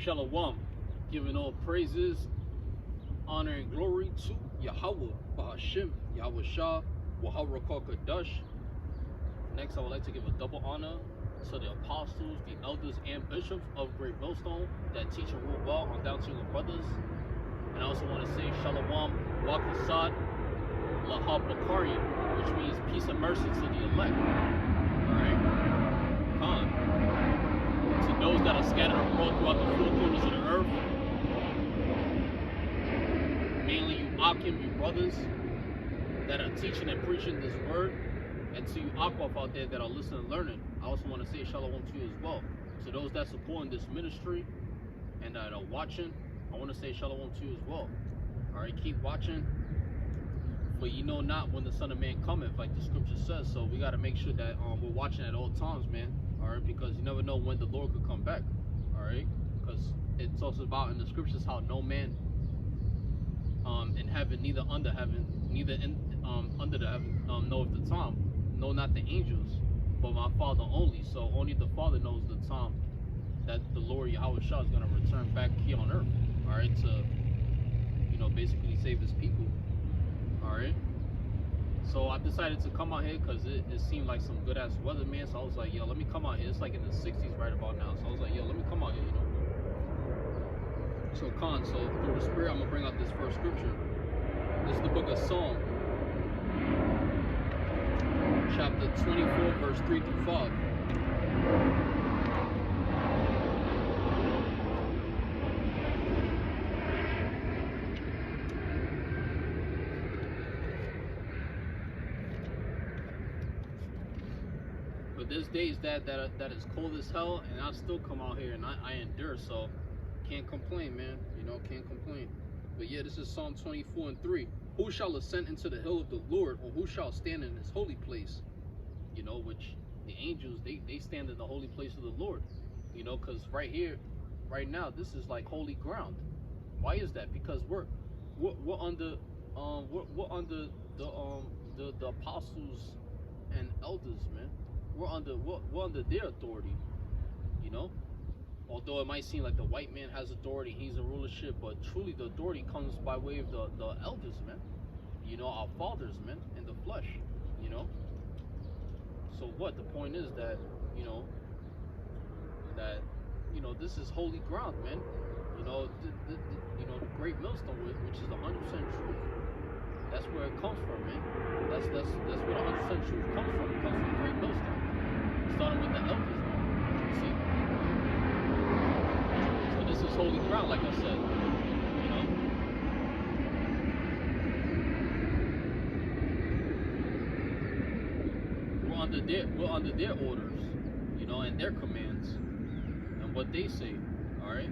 Shalom, giving all praises, honor, and glory to Yahweh, Bahashim, Yahweh Shah, Waharakah Kadash. Next, I would like to give a double honor to the apostles, the elders, and bishops of Great Millstone that teach and rule well on down to your brothers. And I also want to say Shalom, Wakasad, Lahab Bakarian, which means peace and mercy to the elect. Alright? To those that are scattered abroad throughout the four corners of the earth, mainly you Akim, you brothers that are teaching and preaching this word, and to you Akwaf out there that are listening and learning, I also want to say Shalom to you as well. To those that support this ministry and that are watching, I want to say Shalom to you as well. Alright, keep watching, for you know not when the Son of Man cometh, like the scripture says. So we got to make sure that we're watching at all times, man. Alright, because you never know when the Lord could come back. Alright, because it talks about in the scriptures how no man in heaven, neither under heaven, neither in under the heaven knoweth the time, no, not the angels, but my Father only. So only the Father knows the time that the Lord Yahweh Shah is going to return back here on earth. Alright, to basically save his people. Alright, so I decided to come out here because it seemed like some good ass weather, man. So I was like, yo, let me come out here. It's like in the 60s right about now. So I was like, yo, let me come out here, So through the Spirit, I'm gonna bring out this first scripture. This is the book of Psalm, chapter 24, verse 3 through 5. But there's days that is cold as hell, and I still come out here and I endure, so can't complain, man. Can't complain. But yeah, this is Psalm 24 and 3. Who shall ascend into the hill of the Lord, or who shall stand in his holy place? Which the angels, they stand in the holy place of the Lord. Because right here, right now, this is like holy ground. Why is that? Because we're under the apostles and elders, man. We're under their authority, Although it might seem like the white man has authority, he's in rulership, but truly the authority comes by way of the elders, man. Our fathers, man, in the flesh, So what? The point is that, this is holy ground, man. The great millstone, which is the 100% truth. That's where it comes from, man. That's where the 100% truth comes from. It comes from the great millstone. Starting with the elders, man. You see? So this is holy ground, like I said. We're under their orders, and their commands, and what they say. All right,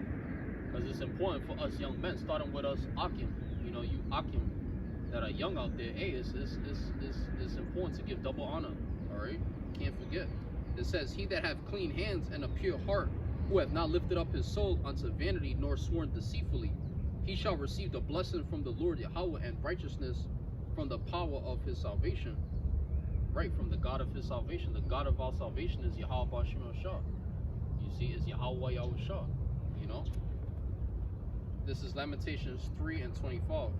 because it's important for us young men, starting with us Akim. You Akim that are young out there. Hey, it's important to give double honor. All right, can't forget. It says, "He that hath clean hands and a pure heart, who hath not lifted up his soul unto vanity, nor sworn deceitfully, he shall receive the blessing from the Lord Yahweh and righteousness from the power of his salvation." Right, from the God of his salvation. The God of our salvation is Yahweh Bashim Shah. You see, it's Yahweh Yahweh Shah. This is Lamentations 3 and 25.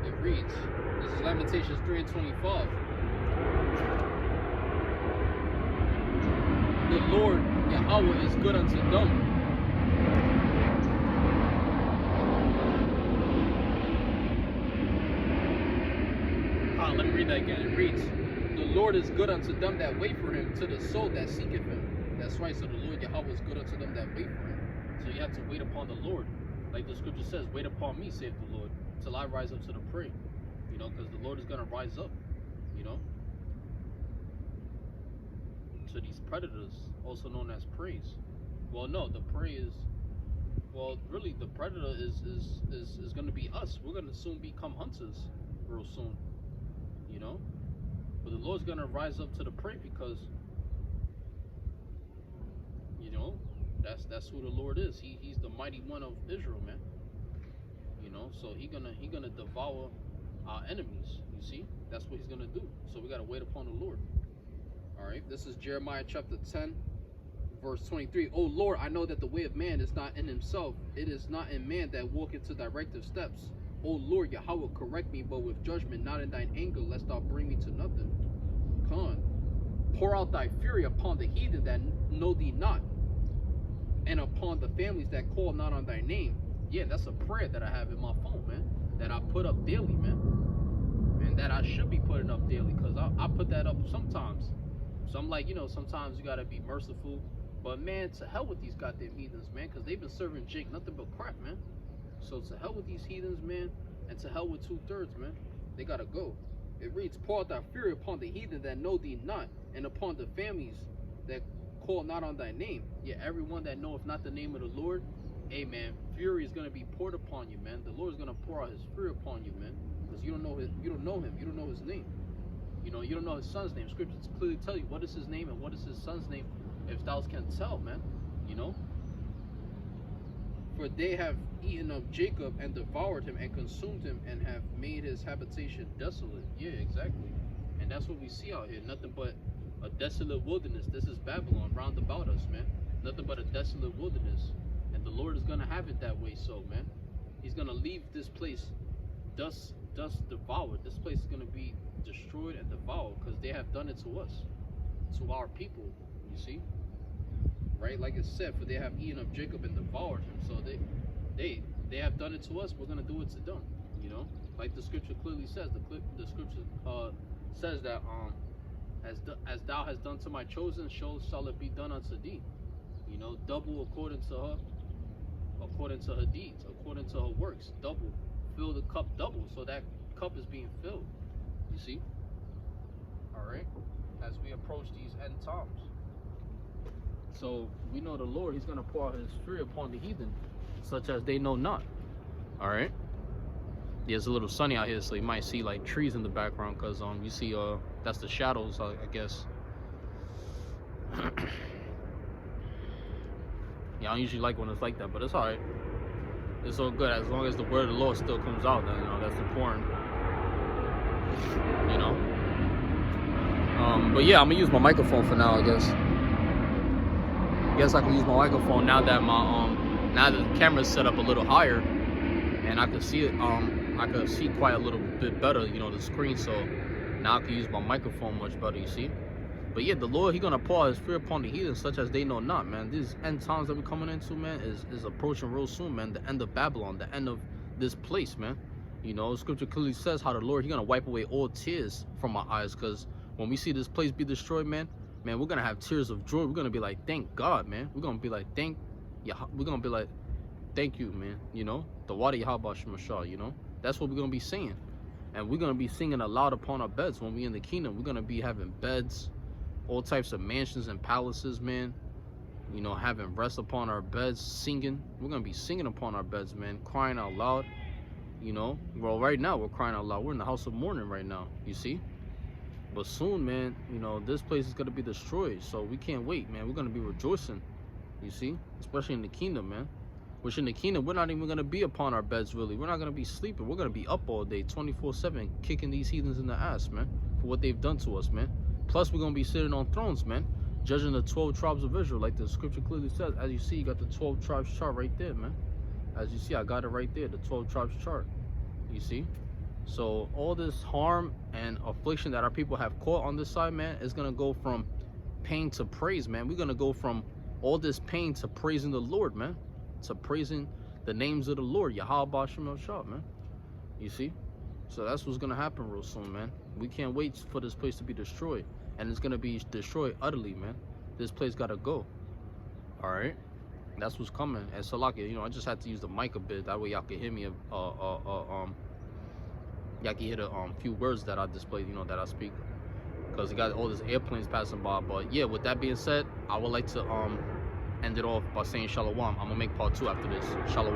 It reads, this is Lamentations 3 and 25. The Lord Yahweh is good unto them. Let me read that again. It reads, the Lord is good unto them that wait for him, to the soul that seeketh him. That's right, so the Lord Yahweh is good unto them that wait for him. So you have to wait upon the Lord. Like the scripture says, wait upon me, saith the Lord, till I rise up to the prey. Because the Lord is going to rise up, to these predators, also known as preys. Well, no, the prey is, really the predator is going to be us. We're going to soon become hunters real soon, but the Lord's going to rise up to the prey because that's who the Lord is. He's the mighty one of Israel, man. You know, so he gonna devour our enemies. You see, that's what he's gonna do. So we gotta wait upon the Lord. All right, this is Jeremiah chapter 10, verse 23. Oh Lord, I know that the way of man is not in himself. It is not in man that walketh to directive steps. O Lord, Yahweh, correct me, but with judgment, not in thine anger, lest thou bring me to nothing. Con, pour out thy fury upon the heathen that know thee not, and upon the families that call not on thy name. Yeah, that's a prayer that I have in my phone, man, that I put up daily, man, and that I should be putting up daily, because I put that up sometimes. So I'm like, you know, sometimes you gotta be merciful, but man, to hell with these goddamn heathens, man, because they've been serving Jake nothing but crap, man. So to hell with these heathens, man, and to hell with 2/3, man. They gotta go. It reads, pour out thy fury upon the heathen that know thee not, and upon the families that call not on thy name. Yeah, everyone that knoweth not the name of the Lord, hey man, fury is gonna be poured upon you, man. The Lord is gonna pour out his fury upon you, man. Because you don't know him, you don't know his name. You know, you don't know his son's name. Scriptures clearly tell you what is his name and what is his son's name, if thou can tell, man. You know? For they have eaten up Jacob and devoured him and consumed him and have made his habitation desolate. Yeah, exactly. And that's what we see out here. Nothing but a desolate wilderness. This is Babylon round about us, man. Nothing but a desolate wilderness. And the Lord is going to have it that way, so, man. He's going to leave this place dust devoured. This place is going to be destroyed and devoured because they have done it to us, to our people, you see? Right, like it said, for they have eaten up Jacob and devoured him. So they have done it to us. We're gonna do it to them. You know, like the scripture clearly says. The scripture says that as thou hast done to my chosen, so shall it be done unto thee. You know, double according to her deeds, according to her works. Double, fill the cup double. So that cup is being filled. You see. All right, as we approach these end times. So we know the Lord, he's going to pour out his fury upon the heathen, such as they know not. All right. Yeah, it's a little sunny out here, so you might see like trees in the background, because you see that's the shadows, I guess. Yeah, I don't usually like when it's like that, but it's all right. It's all good as long as the word of the Lord still comes out. Then, you know, that's important. You know. But yeah, I'm gonna use my microphone for now, I guess. I can use my microphone now that now that the camera's set up a little higher and I can see it. I can see quite a little bit better, you know, the screen. So now I can use my microphone much better, you see. But yeah, the Lord, he's gonna pour his fear upon the heathen, such as they know not, man. These end times that we're coming into, man, is approaching real soon, man. The end of Babylon, the end of this place, man. You know, scripture clearly says how the Lord, he's gonna wipe away all tears from our eyes, because when we see this place be destroyed, man, we're gonna have tears of joy. We're gonna be like, thank God, man. We're gonna be like, we're gonna be like, thank you, man. You know, the water Yahweh Shemashah, you know, that's what we're gonna be singing. And we're gonna be singing aloud upon our beds when we in the kingdom. We're gonna be having beds, all types of mansions and palaces, man. You know, having rest upon our beds, singing. We're gonna be singing upon our beds, man, crying out loud. You know, well, right now we're crying out loud. We're in the house of mourning right now, you see. But soon, man, you know, this place is going to be destroyed. So we can't wait, man. We're going to be rejoicing, you see, especially in the kingdom, man. Which in the kingdom, we're not even going to be upon our beds, really. We're not going to be sleeping. We're going to be up all day, 24/7, kicking these heathens in the ass, man, for what they've done to us, man. Plus, we're going to be sitting on thrones, man, judging the 12 tribes of Israel, like the scripture clearly says. As you see, you got the 12 tribes chart right there, man. As you see, I got it right there, the 12 tribes chart, you see. So all this harm and affliction that our people have caught on this side, man, is going to go from pain to praise, man. We're going to go from all this pain to praising the Lord, man. To praising the names of the Lord, Yahweh Shem Shah, man. You see? So that's what's going to happen real soon, man. We can't wait for this place to be destroyed. And it's going to be destroyed utterly, man. This place got to go. All right? That's what's coming. And Salakia, you know, I just had to use the mic a bit. That way y'all can hear me y'all can hear the few words that I display, you know, that I speak, because you got all these airplanes passing by. But yeah, with that being said, I would like to end it off by saying shalom. I'm gonna make part 2 after this. Shalom.